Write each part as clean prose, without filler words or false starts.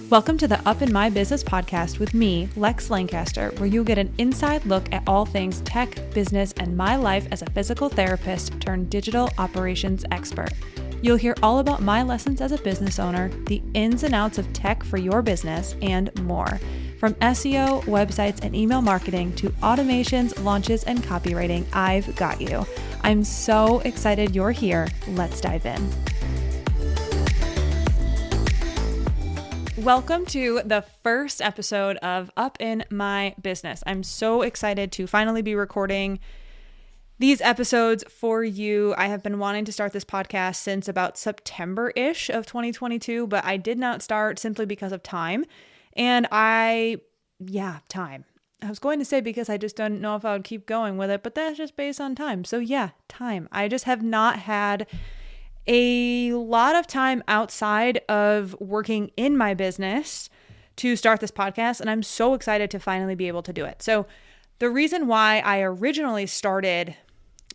Welcome to the Up in My Business podcast with me, Lex Lancaster, where you'll get an inside look at all things tech, business, and my life as a physical therapist turned digital operations expert. You'll hear all about my lessons as a business owner, the ins and outs of tech for your business, and more. From SEO, websites, and email marketing to automations, launches, and copywriting, I've got you. I'm so excited you're here. Let's dive in. Welcome to the first episode of Up in My Business. I'm so excited to finally be recording these episodes for you. I have been wanting to start this podcast since about September-ish of 2022, but I did not start simply because of time. And time. I was going to say because I just don't know if I would keep going with it, but that's just based on time. So yeah, time. I just have not had a lot of time outside of working in my business to start this podcast, and I'm so excited to finally be able to do it. So the reason why I originally started,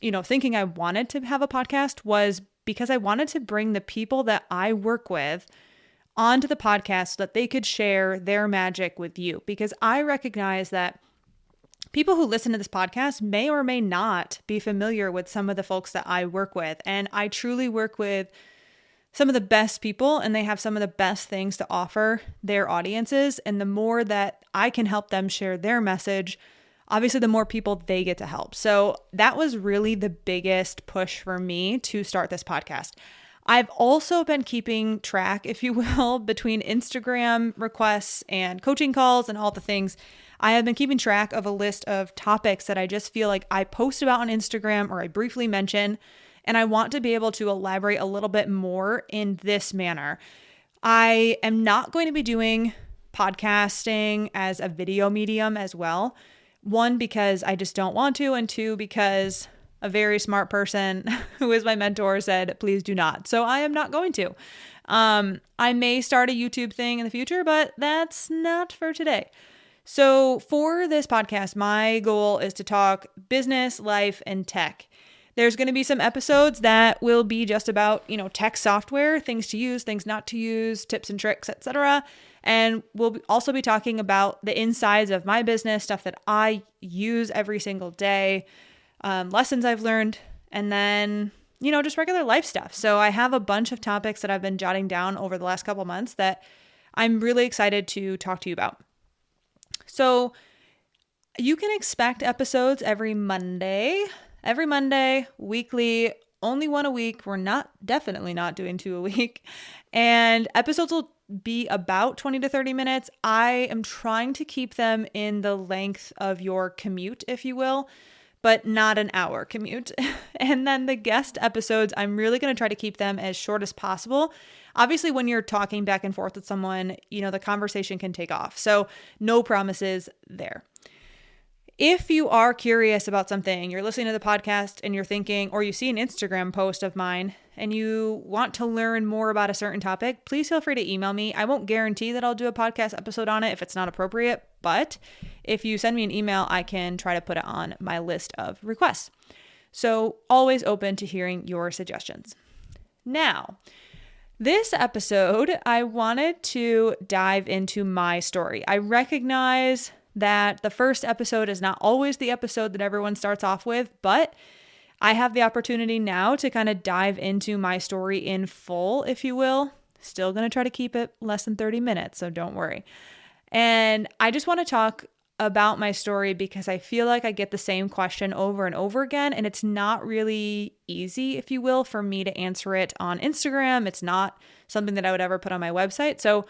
thinking I wanted to have a podcast was because I wanted to bring the people that I work with onto the podcast so that they could share their magic with you, because I recognize that people who listen to this podcast may or may not be familiar with some of the folks that I work with. And I truly work with some of the best people, and they have some of the best things to offer their audiences. And the more that I can help them share their message, obviously the more people they get to help. So that was really the biggest push for me to start this podcast. I've also been keeping track, if you will, between Instagram requests and coaching calls and all the things. I have been keeping track of a list of topics that I just feel like I post about on Instagram or I briefly mention, and I want to be able to elaborate a little bit more in this manner. I am not going to be doing podcasting as a video medium as well. One, because I just don't want to, and two, because a very smart person who is my mentor said, please do not. So I am not going to. I may start a YouTube thing in the future, but that's not for today. So for this podcast, my goal is to talk business, life, and tech. There's going to be some episodes that will be just about, tech software, things to use, things not to use, tips and tricks, etc. And we'll also be talking about the insides of my business, stuff that I use every single day, lessons I've learned, and then, just regular life stuff. So I have a bunch of topics that I've been jotting down over the last couple months that I'm really excited to talk to you about. So you can expect episodes every Monday, weekly, only one a week. We're definitely not doing 2 a week. And episodes will be about 20 to 30 minutes. I am trying to keep them in the length of your commute, if you will, but not an hour commute. And then the guest episodes, I'm really going to try to keep them as short as possible. Obviously, when you're talking back and forth with someone, the conversation can take off. So no promises there. If you are curious about something, you're listening to the podcast and you're thinking, or you see an Instagram post of mine and you want to learn more about a certain topic, please feel free to email me. I won't guarantee that I'll do a podcast episode on it if it's not appropriate, but if you send me an email, I can try to put it on my list of requests. So always open to hearing your suggestions. Now, this episode, I wanted to dive into my story. I recognize that the first episode is not always the episode that everyone starts off with, but I have the opportunity now to kind of dive into my story in full, if you will. Still going to try to keep it less than 30 minutes, so don't worry. And I just want to talk about my story because I feel like I get the same question over and over again, and it's not really easy, if you will, for me to answer it on Instagram. It's not something that I would ever put on my website. So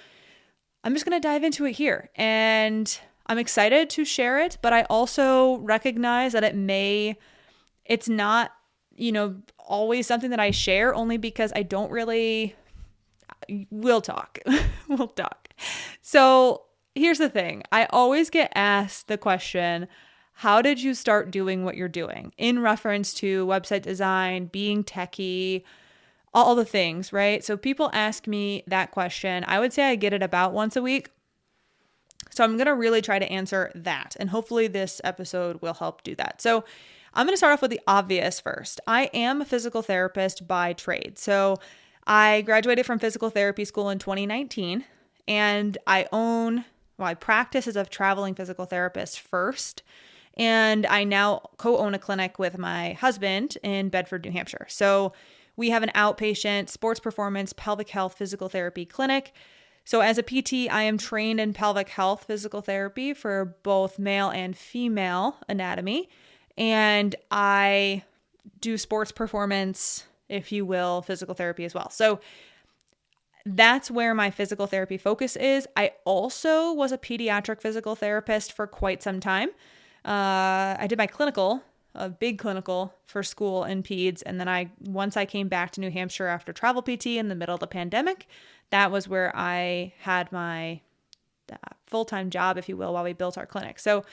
I'm just going to dive into it here. And I'm excited to share it, but I also recognize that it's not, always something that I share only because I don't really, we'll talk. We'll talk. So here's the thing. I always get asked the question, how did you start doing what you're doing? In reference to website design, being techie, all the things, right? So people ask me that question. I would say I get it about once a week. So I'm going to really try to answer that. And hopefully this episode will help do that. So I'm going to start off with the obvious first. I am a physical therapist by trade. So I graduated from physical therapy school in 2019. And I practice as a traveling physical therapist first. And I now co-own a clinic with my husband in Bedford, New Hampshire. So we have an outpatient sports performance pelvic health physical therapy clinic. So as a PT, I am trained in pelvic health physical therapy for both male and female anatomy. And I do sports performance, if you will, physical therapy as well. So that's where my physical therapy focus is. I also was a pediatric physical therapist for quite some time. I did my a big clinical for school in peds. And then once I came back to New Hampshire after travel PT in the middle of the pandemic, that was where I had my full-time job, if you will, while we built our clinic. So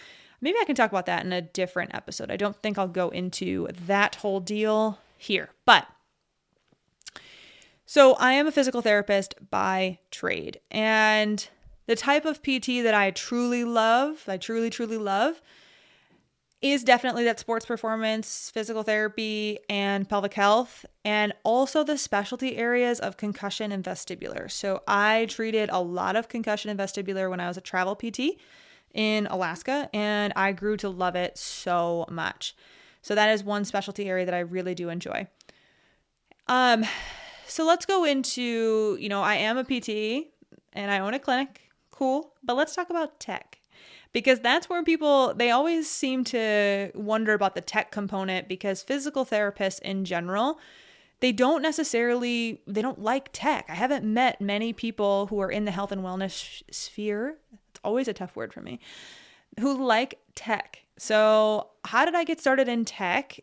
maybe I can talk about that in a different episode. I don't think I'll go into that whole deal here, but so I am a physical therapist by trade, and the type of PT that I truly love, truly love, is definitely that sports performance, physical therapy, and pelvic health, and also the specialty areas of concussion and vestibular. So I treated a lot of concussion and vestibular when I was a travel PT in Alaska, and I grew to love it so much. So that is one specialty area that I really do enjoy. So let's go into, I am a PT and I own a clinic. Cool. But let's talk about tech, because that's where they always seem to wonder about the tech component, because physical therapists in general, they don't like tech. I haven't met many people who are in the health and wellness sphere. It's always a tough word for me, who like tech. So how did I get started in tech?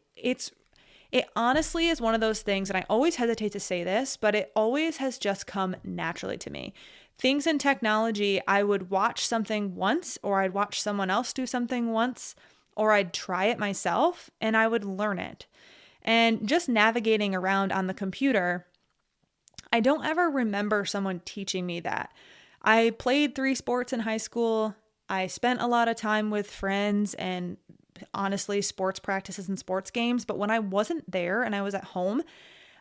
It honestly is one of those things, and I always hesitate to say this, but it always has just come naturally to me. Things in technology, I would watch something once, or I'd watch someone else do something once, or I'd try it myself and I would learn it. And just navigating around on the computer, I don't ever remember someone teaching me that. I played 3 sports in high school. I spent a lot of time with friends and honestly sports practices and sports games. But when I wasn't there and I was at home,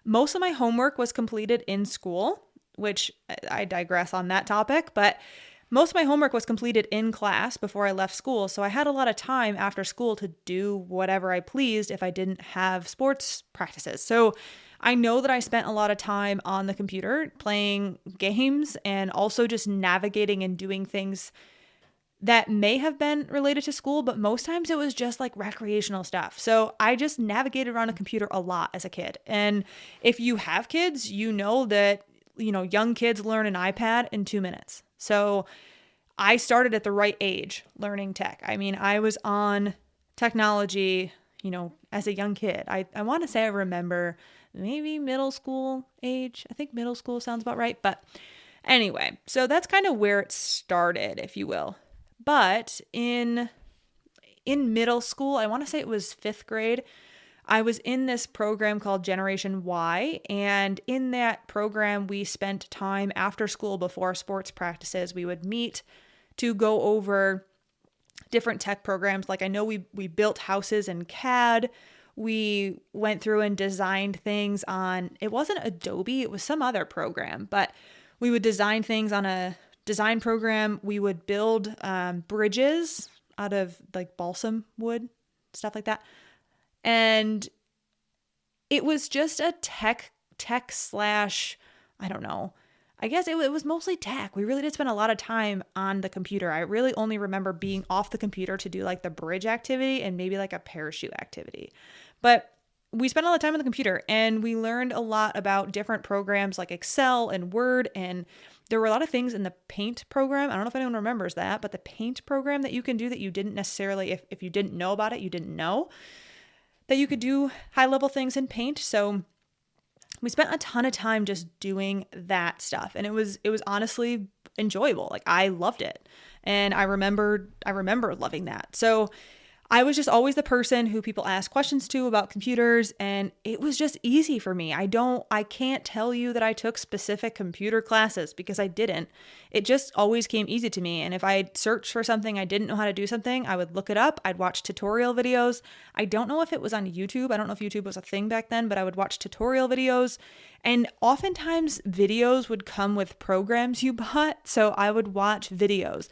most of my homework was completed in school, which I digress on that topic, but most of my homework was completed in class before I left school. So I had a lot of time after school to do whatever I pleased if I didn't have sports practices. So I know that I spent a lot of time on the computer playing games and also just navigating and doing things that may have been related to school, but most times it was just like recreational stuff. So I just navigated around a computer a lot as a kid. And if you have kids, you know that, young kids learn an iPad in 2 minutes. So I started at the right age learning tech. I mean, I was on technology, as a young kid. I want to say I remember maybe middle school age. I think middle school sounds about right. But anyway, so that's kind of where it started, if you will. But in middle school, I want to say it was 5th grade, I was in this program called Generation Y. And in that program, we spent time after school before sports practices. We would meet to go over different tech programs. Like I know we built houses in CAD. We went through and designed things on, it wasn't Adobe, it was some other program, but we would design things on a design program. We would build bridges out of like balsam wood, stuff like that. And it was just a tech slash, I don't know. I guess it was mostly tech. We really did spend a lot of time on the computer. I really only remember being off the computer to do like the bridge activity and maybe like a parachute activity. But we spent a lot of time on the computer and we learned a lot about different programs like Excel and Word. And there were a lot of things in the Paint program. I don't know if anyone remembers that, but the Paint program that you can do that you didn't necessarily, if you didn't know about it, you didn't know that you could do high level things in Paint. So we spent a ton of time just doing that stuff. And it was honestly enjoyable. Like I loved it. And I remember loving that. So I was just always the person who people ask questions to about computers, and it was just easy for me. I can't tell you that I took specific computer classes because I didn't. It just always came easy to me. And if I searched for something, I didn't know how to do something, I would look it up. I'd watch tutorial videos. I don't know if it was on YouTube. I don't know if YouTube was a thing back then, but I would watch tutorial videos. And oftentimes videos would come with programs you bought. So I would watch videos.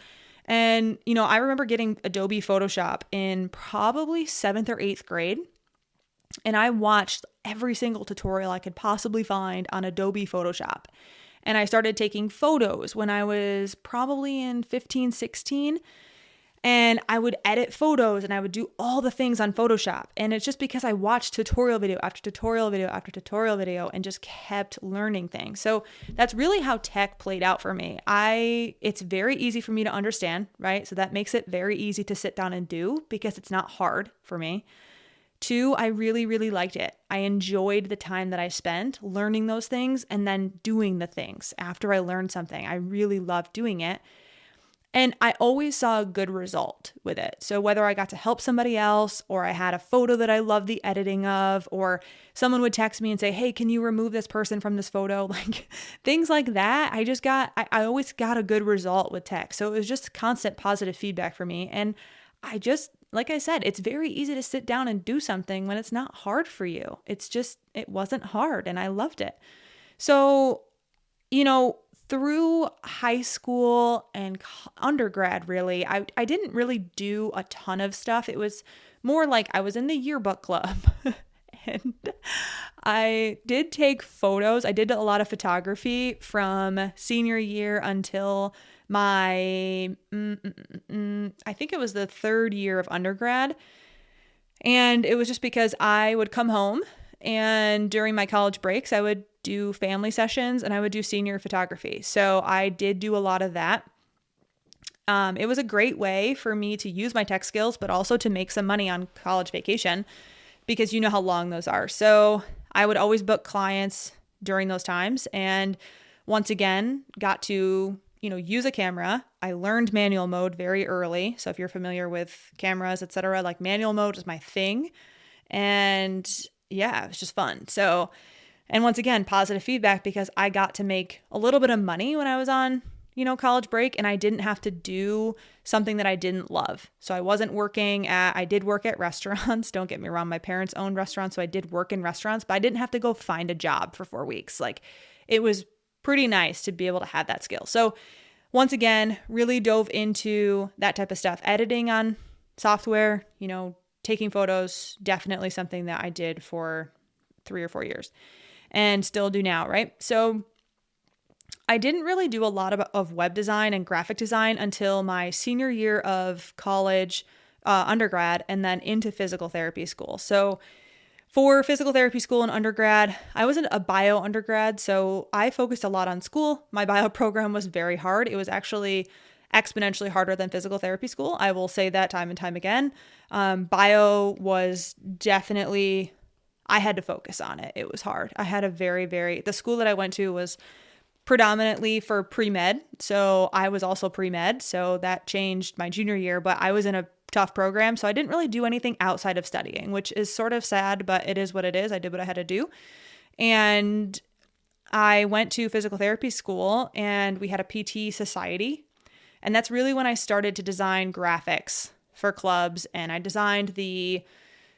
And, I remember getting Adobe Photoshop in probably 7th or 8th grade. And I watched every single tutorial I could possibly find on Adobe Photoshop. And I started taking photos when I was probably in 15, 16. And I would edit photos and I would do all the things on Photoshop. And it's just because I watched tutorial video after tutorial video after tutorial video and just kept learning things. So that's really how tech played out for me. It's very easy for me to understand, right? So that makes it very easy to sit down and do because it's not hard for me. 2, I really, really liked it. I enjoyed the time that I spent learning those things and then doing the things after I learned something. I really loved doing it. And I always saw a good result with it. So whether I got to help somebody else, or I had a photo that I loved the editing of, or someone would text me and say, hey, can you remove this person from this photo? Like things like that. I always got a good result with tech. So it was just constant positive feedback for me. And like I said, it's very easy to sit down and do something when it's not hard for you. It wasn't hard and I loved it. So, through high school and undergrad, really, I didn't really do a ton of stuff. It was more like I was in the yearbook club and I did take photos. I did a lot of photography from senior year until my, I think it was the 3rd year of undergrad. And it was just because I would come home and during my college breaks, I would do family sessions and I would do senior photography. So I did do a lot of that. It was a great way for me to use my tech skills, but also to make some money on college vacation because you know how long those are. So I would always book clients during those times. And once again, got to, use a camera. I learned manual mode very early. So if you're familiar with cameras, etc., like manual mode is my thing. And yeah, it was just fun. So, and once again, positive feedback because I got to make a little bit of money when I was on, college break, and I didn't have to do something that I didn't love. So I did work at restaurants. Don't get me wrong. My parents owned restaurants. So I did work in restaurants, but I didn't have to go find a job for 4 weeks. Like it was pretty nice to be able to have that skill. So once again, really dove into that type of stuff, editing on software, taking photos, definitely something that I did for 3 or 4 years and still do now, right? So I didn't really do a lot of web design and graphic design until my senior year of college, undergrad, and then into physical therapy school. So for physical therapy school and undergrad, I wasn't a bio undergrad, so I focused a lot on school. My bio program was very hard. It was actually exponentially harder than physical therapy school. I will say that time and time again. Bio was definitely, I had to focus on it. It was hard. I had the school that I went to was predominantly for pre-med. So I was also pre-med. So that changed my junior year, but I was in a tough program. So I didn't really do anything outside of studying, which is sort of sad, but it is what it is. I did what I had to do. And I went to physical therapy school and we had a PT society. And that's really when I started to design graphics for clubs. And I designed the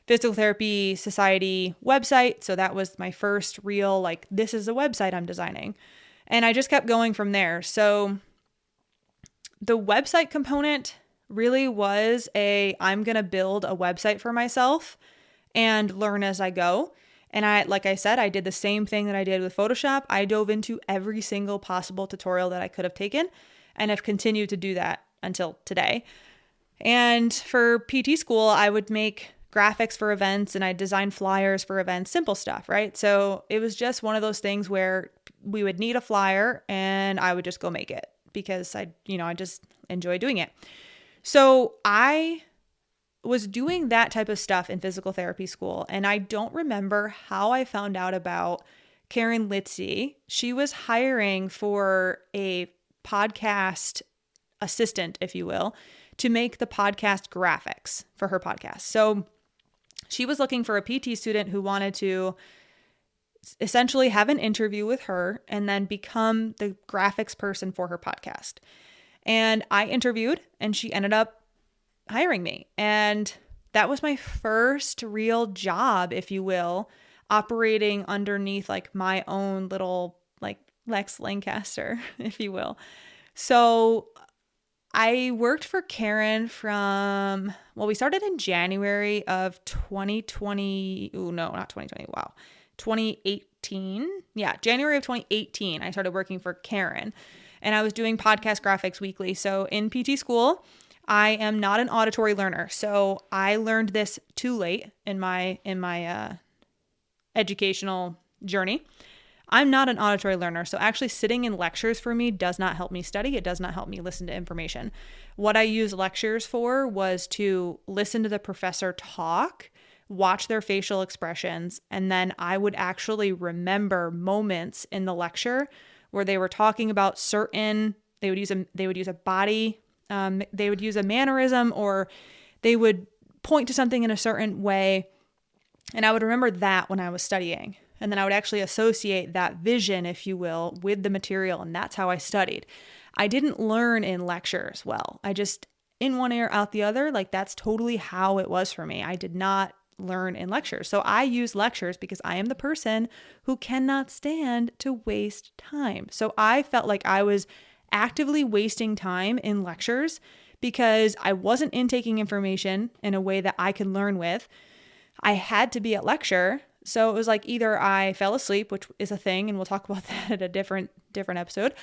Physical Therapy Society website. So that was my first real, this is a website I'm designing. And I just kept going from there. So the website component really was I'm going to build a website for myself and learn as I go. And like I said, I did the same thing that I did with Photoshop. I dove into every single possible tutorial that I could have taken and have continued to do that until today. And for PT school, I would make graphics for events and I designed flyers for events, simple stuff, right? So it was just one of those things where we would need a flyer and I would just go make it because I just enjoy doing it. So I was doing that type of stuff in physical therapy school. And I don't remember how I found out about Karen Litzy. She was hiring for a podcast assistant, if you will, to make the podcast graphics for her podcast. So she was looking for a PT student who wanted to essentially have an interview with her and then become the graphics person for her podcast. And I interviewed and she ended up hiring me. And that was my first real job, if you will, operating underneath like my own little like Lex Lancaster, if you will. So I worked for Karen we started in January of 2020. Oh, no, not 2020. Wow. 2018. Yeah, January of 2018, I started working for Karen and I was doing podcast graphics weekly. So in PT school, I am not an auditory learner. So I learned this too late in my educational journey. I'm not an auditory learner. So actually sitting in lectures for me does not help me study. It does not help me listen to information. What I used lectures for was to listen to the professor talk, watch their facial expressions, and then I would actually remember moments in the lecture where they were talking about they would use a body, they would use a mannerism, or they would point to something in a certain way. And I would remember that when I was studying. And then I would actually associate that vision, if you will, with the material. And that's how I studied. I didn't learn in lectures well. I just, in one ear, out the other, like that's totally how it was for me. I did not learn in lectures. So I use lectures because I am the person who cannot stand to waste time. So I felt like I was actively wasting time in lectures because I wasn't intaking information in a way that I could learn with. I had to be at lecture. So it was like either I fell asleep, which is a thing, and we'll talk about that at a different episode,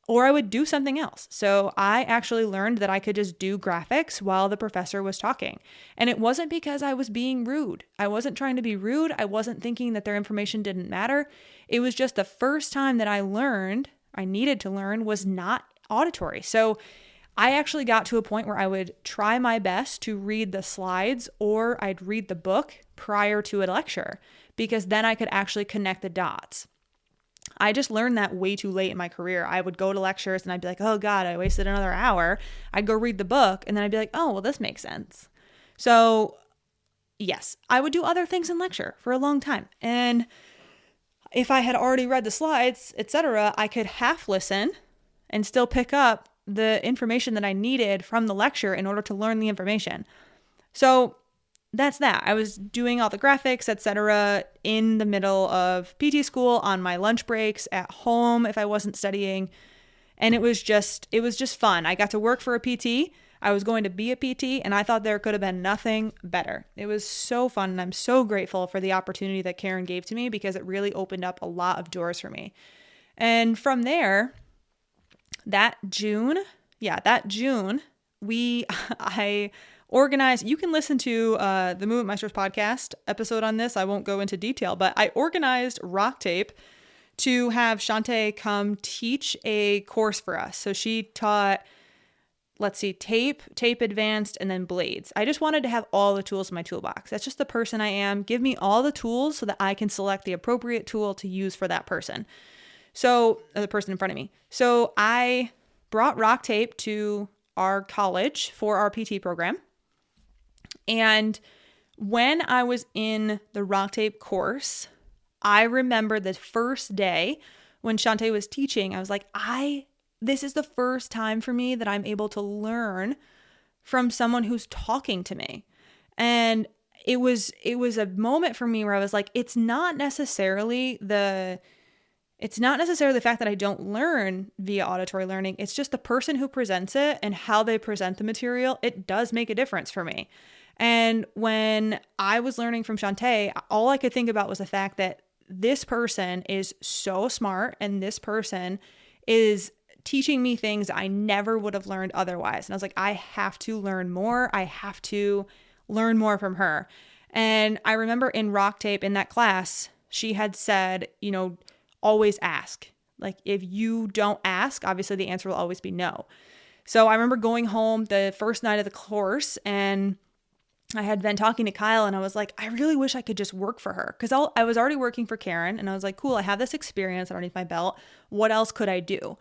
or I would do something else. So I actually learned that I could just do graphics while the professor was talking. And it wasn't because I was being rude. I wasn't trying to be rude. I wasn't thinking that their information didn't matter. It was just the first time that I needed to learn was not auditory. So I actually got to a point where I would try my best to read the slides or I'd read the book prior to a lecture because then I could actually connect the dots. I just learned that way too late in my career. I would go to lectures and I'd be like, oh God, I wasted another hour. I'd go read the book and then I'd be like, oh, well, this makes sense. So yes, I would do other things in lecture for a long time. And if I had already read the slides, etc., I could half listen and still pick up the information that I needed from the lecture in order to learn the information. So that's that. I was doing all the graphics, etc., in the middle of PT school, on my lunch breaks, at home if I wasn't studying. And it was just fun. I got to work for a PT. I was going to be a PT, and I thought there could have been nothing better. It was so fun, and I'm so grateful for the opportunity that Karen gave to me because it really opened up a lot of doors for me. And from there, that June, I organized, you can listen to the Movement Meisters podcast episode on this. I won't go into detail, but I organized Rock Tape to have Shantae come teach a course for us. So she taught, tape advanced, and then blades. I just wanted to have all the tools in my toolbox. That's just the person I am. Give me all the tools so that I can select the appropriate tool to use for that person. So the person in front of me. So I brought Rock Tape to our college for our PT program. And when I was in the Rock Tape course, I remember the first day when Shantae was teaching, I was like, this is the first time for me that I'm able to learn from someone who's talking to me. And it was a moment for me where I was like, it's not necessarily the fact that I don't learn via auditory learning. It's just the person who presents it and how they present the material. It does make a difference for me. And when I was learning from Shantae, all I could think about was the fact that this person is so smart and this person is teaching me things I never would have learned otherwise. And I was like, I have to learn more. I have to learn more from her. And I remember in Rock Tape, in that class, she had said, always ask. Like, if you don't ask, obviously the answer will always be no. So I remember going home the first night of the course, and I had been talking to Kyle, and I was like, I really wish I could just work for her, because I was already working for Karen, and I was like, cool, I have this experience underneath my belt. What else could I do?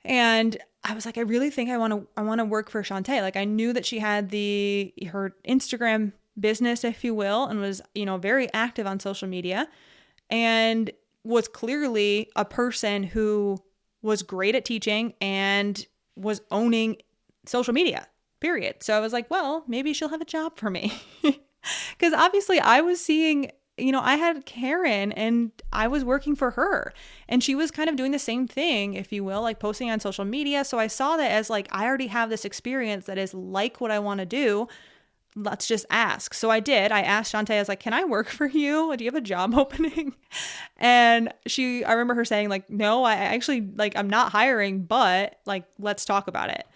And I was like, I really think I want to work for Shantae. Like, I knew that she had her Instagram business, if you will, and was, very active on social media and was clearly a person who was great at teaching and was owning social media, period. So I was like, well, maybe she'll have a job for me. Because obviously I was seeing, I had Karen and I was working for her and she was kind of doing the same thing, if you will, like posting on social media. So I saw that as like, I already have this experience that is like what I want to do. Let's just ask. So I did. I asked Shantae, I was like, can I work for you? Do you have a job opening? And I remember her saying like, no, I actually like, I'm not hiring, but like, let's talk about it.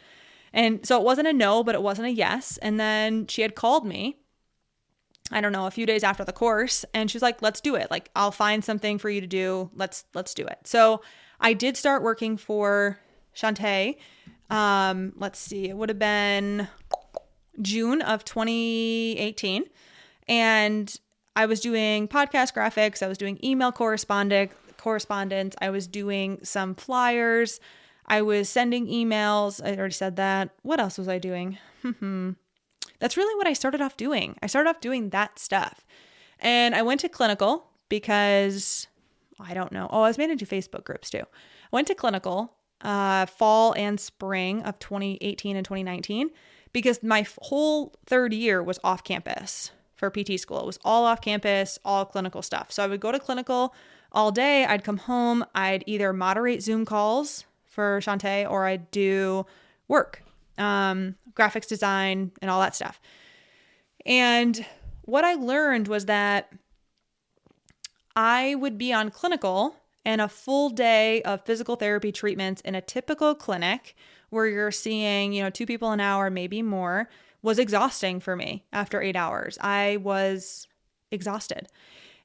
And so it wasn't a no, but it wasn't a yes. And then she had called me, I don't know, a few days after the course. And she's like, let's do it. Like, I'll find something for you to do. Let's do it. So I did start working for Shantae. Let's see, it would have been June of 2018. And I was doing podcast graphics. I was doing email correspondence. I was doing some flyers. I was sending emails. I already said that. What else was I doing? That's really what I started off doing. I started off doing that stuff. And I went to Clinical because, I don't know. Oh, I was made into Facebook groups too. I went to Clinical fall and spring of 2018 and 2019 because my whole third year was off campus for PT school. It was all off campus, all clinical stuff. So I would go to Clinical all day. I'd come home. I'd either moderate Zoom calls for Shantae or I'd do work, graphics design and all that stuff. And what I learned was that I would be on Clinical and a full day of physical therapy treatments in a typical clinic where you're seeing, 2 people an hour, maybe more, was exhausting for me after 8 hours. I was exhausted.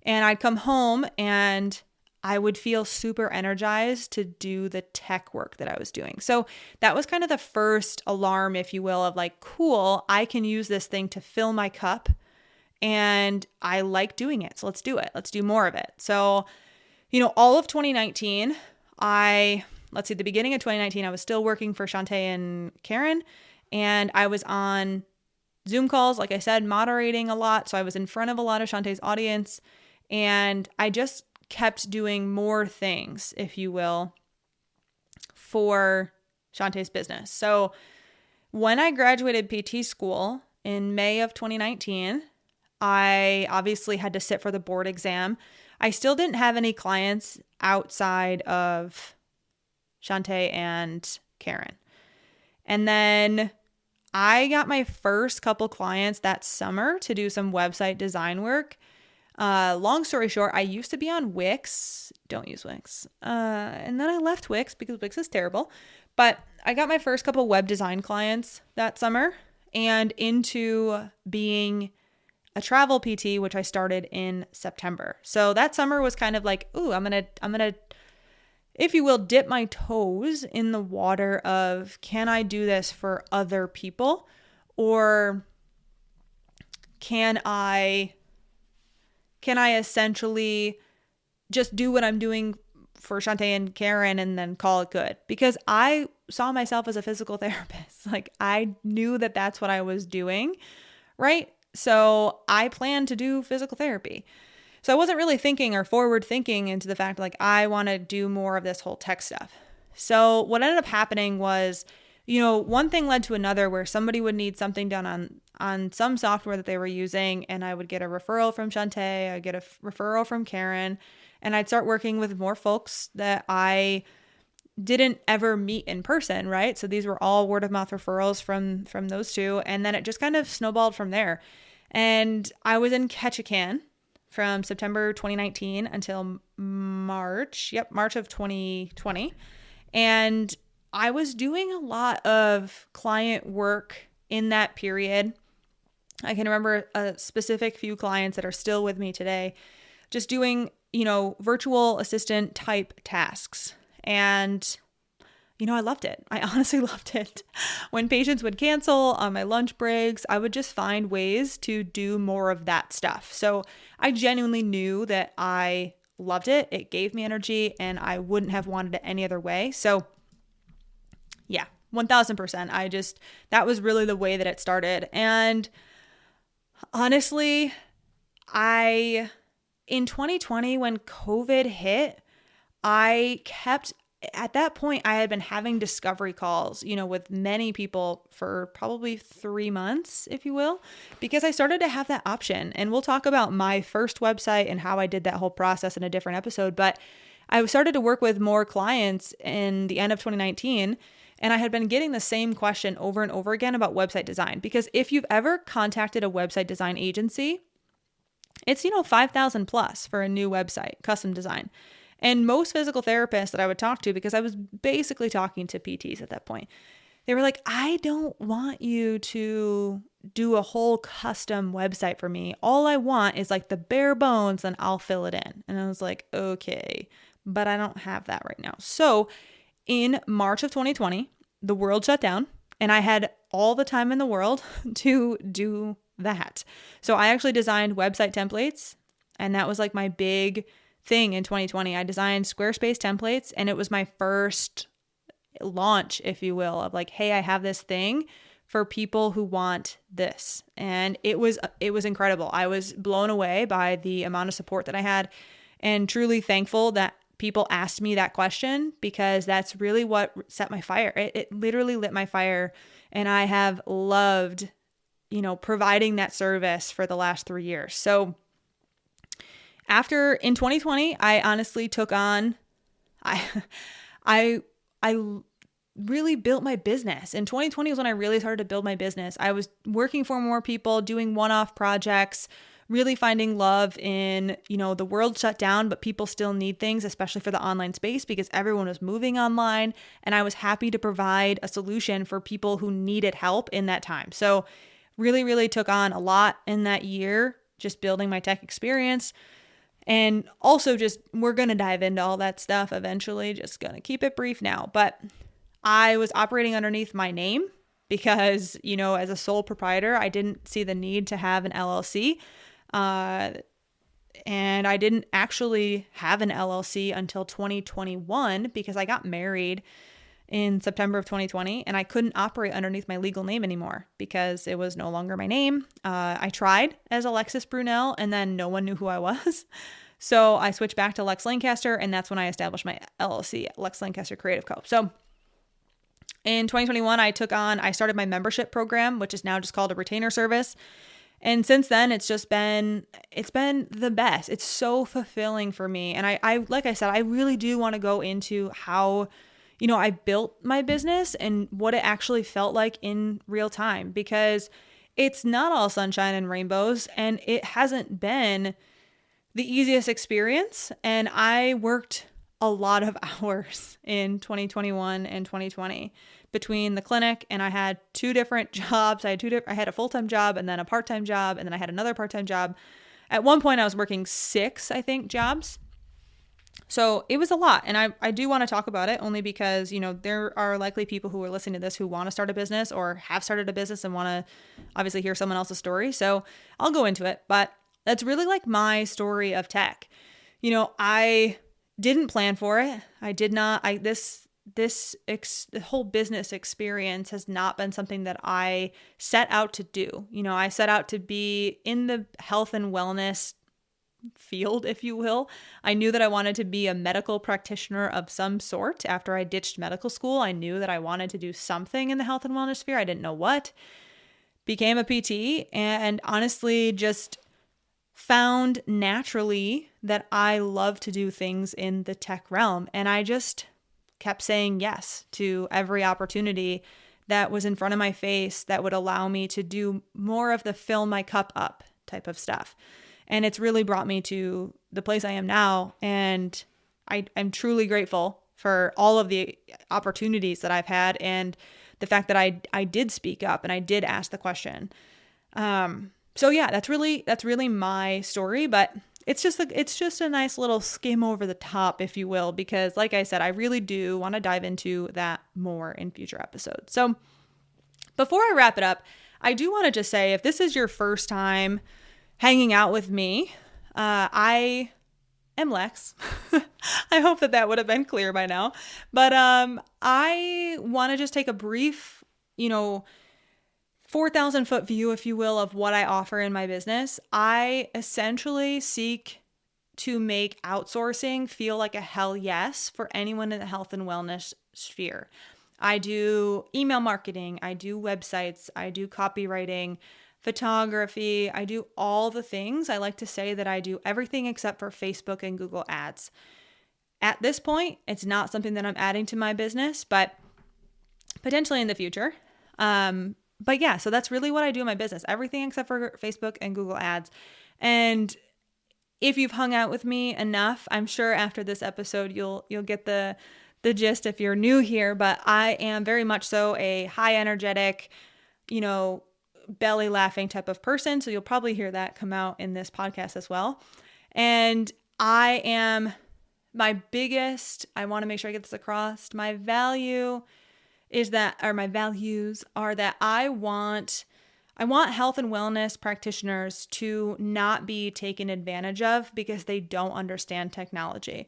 And I'd come home and I would feel super energized to do the tech work that I was doing. So that was kind of the first alarm, if you will, of like, cool, I can use this thing to fill my cup and I like doing it. So let's do it. Let's do more of it. So, all of 2019, the beginning of 2019, I was still working for Shantae and Karen, and I was on Zoom calls, like I said, moderating a lot. So I was in front of a lot of Shantae's audience, and I just kept doing more things, if you will, for Shantae's business. So when I graduated PT school in May of 2019, I obviously had to sit for the board exam. I still didn't have any clients outside of Shantae and Karen. And then I got my first couple clients that summer to do some website design work. Long story short, I used to be on Wix. Don't use Wix. And then I left Wix because Wix is terrible. But I got my first couple web design clients that summer and into being a travel PT, which I started in September. So that summer was kind of like, ooh, I'm going to, if you will, dip my toes in the water of, can I do this for other people? Or can I essentially just do what I'm doing for Shantae and Karen and then call it good? Because I saw myself as a physical therapist. Like, I knew that that's what I was doing, right? So I planned to do physical therapy. So I wasn't really thinking or forward thinking into the fact like I want to do more of this whole tech stuff. So what ended up happening was, one thing led to another where somebody would need something done on some software that they were using, and I would get a referral from Shantae, I'd get a referral from Karen, and I'd start working with more folks that I didn't ever meet in person, right? So these were all word of mouth referrals from those two, and then it just kind of snowballed from there. And I was in Ketchikan from September 2019 until March of 2020. And I was doing a lot of client work in that period. I can remember a specific few clients that are still with me today, just doing, virtual assistant type tasks. And, I loved it. I honestly loved it. When patients would cancel on my lunch breaks, I would just find ways to do more of that stuff. So I genuinely knew that I loved it. It gave me energy and I wouldn't have wanted it any other way. So Yeah, 1000%. That was really the way that it started. And honestly, in 2020, when COVID hit, at that point, I had been having discovery calls, with many people for probably 3 months, if you will, because I started to have that option. And we'll talk about my first website and how I did that whole process in a different episode. But I started to work with more clients in the end of 2019. And I had been getting the same question over and over again about website design, because if you've ever contacted a website design agency, it's, 5,000 plus for a new website, custom design. And most physical therapists that I would talk to, because I was basically talking to PTs at that point, they were like, I don't want you to do a whole custom website for me. All I want is like the bare bones, and I'll fill it in. And I was like, okay, but I don't have that right now. So in March of 2020, the world shut down and I had all the time in the world to do that. So I actually designed website templates, and that was like my big thing in 2020. I designed Squarespace templates, and it was my first launch, if you will, of like, hey, I have this thing for people who want this. And it was incredible. I was blown away by the amount of support that I had, and truly thankful that people asked me that question, because that's really what set my fire. It literally lit my fire, and I have loved, providing that service for the last 3 years. So in 2020, I honestly took on, I really built my business. In 2020 was when I really started to build my business. I was working for more people, doing one-off projects, really finding love in, the world shut down, but people still need things, especially for the online space, because everyone was moving online. And I was happy to provide a solution for people who needed help in that time. So really, really took on a lot in that year, just building my tech experience. And also we're going to dive into all that stuff eventually, just going to keep it brief now. But I was operating underneath my name because, as a sole proprietor, I didn't see the need to have an LLC. And I didn't actually have an LLC until 2021, because I got married in September of 2020, and I couldn't operate underneath my legal name anymore because it was no longer my name. I tried as Alexis Brunel, and then no one knew who I was. So I switched back to Lex Lancaster, and that's when I established my LLC, Lex Lancaster Creative Co. So in 2021, I started my membership program, which is now just called a retainer service. And since then, it's been the best. It's so fulfilling for me. And I like I said, I really do want to go into how, I built my business and what it actually felt like in real time, because it's not all sunshine and rainbows, and it hasn't been the easiest experience. And I worked a lot of hours in 2021 and 2020 between the clinic, and I had 2 different jobs. I had a full-time job and then a part-time job, and then I had another part-time job. At one point I was working 6, I think, jobs. So it was a lot. And I do want to talk about it only because, there are likely people who are listening to this who want to start a business or have started a business and want to obviously hear someone else's story. So I'll go into it, but that's really like my story of tech. I didn't plan for it. I did not, the whole business experience has not been something that I set out to do. I set out to be in the health and wellness field, if you will. I knew that I wanted to be a medical practitioner of some sort. After I ditched medical school, I knew that I wanted to do something in the health and wellness sphere. I didn't know what. Became a PT, and honestly just found naturally that I love to do things in the tech realm. And I just kept saying yes to every opportunity that was in front of my face that would allow me to do more of the fill my cup up type of stuff. And it's really brought me to the place I am now. And I'm truly grateful for all of the opportunities that I've had, and the fact that I did speak up and I did ask the question. So yeah, that's really my story, but it's just a nice little skim over the top, if you will, because like I said, I really do want to dive into that more in future episodes. So before I wrap it up, I do want to just say, if this is your first time hanging out with me, I am Lex. I hope that would have been clear by now. But I want to just take a brief, 4,000 foot view, if you will, of what I offer in my business. I essentially seek to make outsourcing feel like a hell yes for anyone in the health and wellness sphere. I do email marketing, I do websites, I do copywriting, photography, I do all the things. I like to say that I do everything except for Facebook and Google Ads. At this point, it's not something that I'm adding to my business, but potentially in the future. But yeah, so that's really what I do in my business, everything except for Facebook and Google Ads. And if you've hung out with me enough, I'm sure after this episode, you'll get the gist if you're new here, but I am very much so a high energetic, belly laughing type of person. So you'll probably hear that come out in this podcast as well. And I want to make sure I get this across. My values are that I want health and wellness practitioners to not be taken advantage of because they don't understand technology.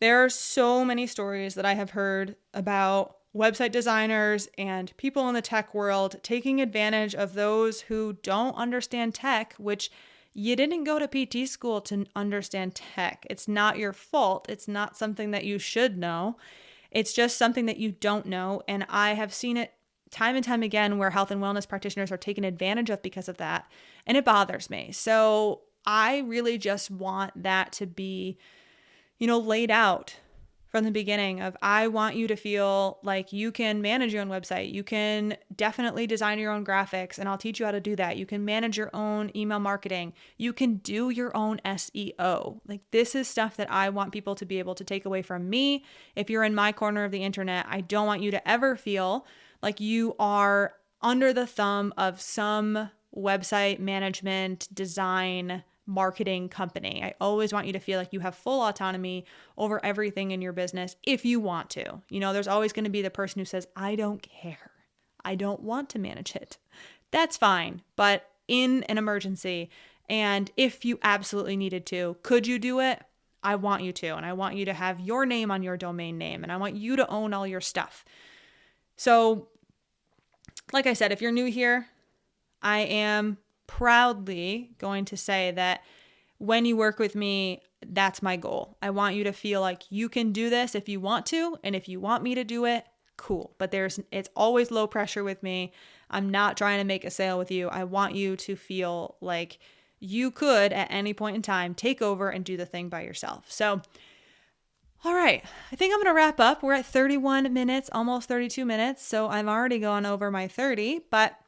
There are so many stories that I have heard about website designers and people in the tech world taking advantage of those who don't understand tech, which you didn't go to PT school to understand tech. It's not your fault. It's not something that you should know. It's just something that you don't know. And I have seen it time and time again where health and wellness practitioners are taken advantage of because of that. And it bothers me. So I really just want that to be, laid out from the beginning of, I want you to feel like you can manage your own website. You can definitely design your own graphics, and I'll teach you how to do that. You can manage your own email marketing. You can do your own SEO. Like, this is stuff that I want people to be able to take away from me. If you're in my corner of the internet, I don't want you to ever feel like you are under the thumb of some website management, design, marketing company. I always want you to feel like you have full autonomy over everything in your business if you want to. There's always going to be the person who says, I don't care. I don't want to manage it. That's fine. But in an emergency, and if you absolutely needed to, could you do it? I want you to. And I want you to have your name on your domain name. And I want you to own all your stuff. So, like I said, if you're new here, I am proudly going to say that when you work with me, that's my goal. I want you to feel like you can do this if you want to, and if you want me to do it, cool. But it's always low pressure with me. I'm not trying to make a sale with you. I want you to feel like you could at any point in time take over and do the thing by yourself. So, all right, I think I'm going to wrap up. We're at 31 minutes, almost 32 minutes. So I've already gone over my 30, but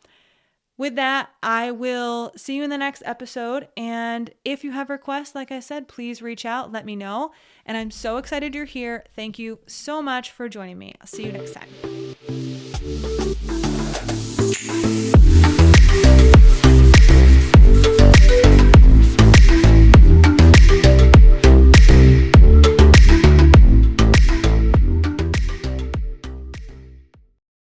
with that, I will see you in the next episode. And if you have requests, like I said, please reach out, let me know. And I'm so excited you're here. Thank you so much for joining me. I'll see you next time.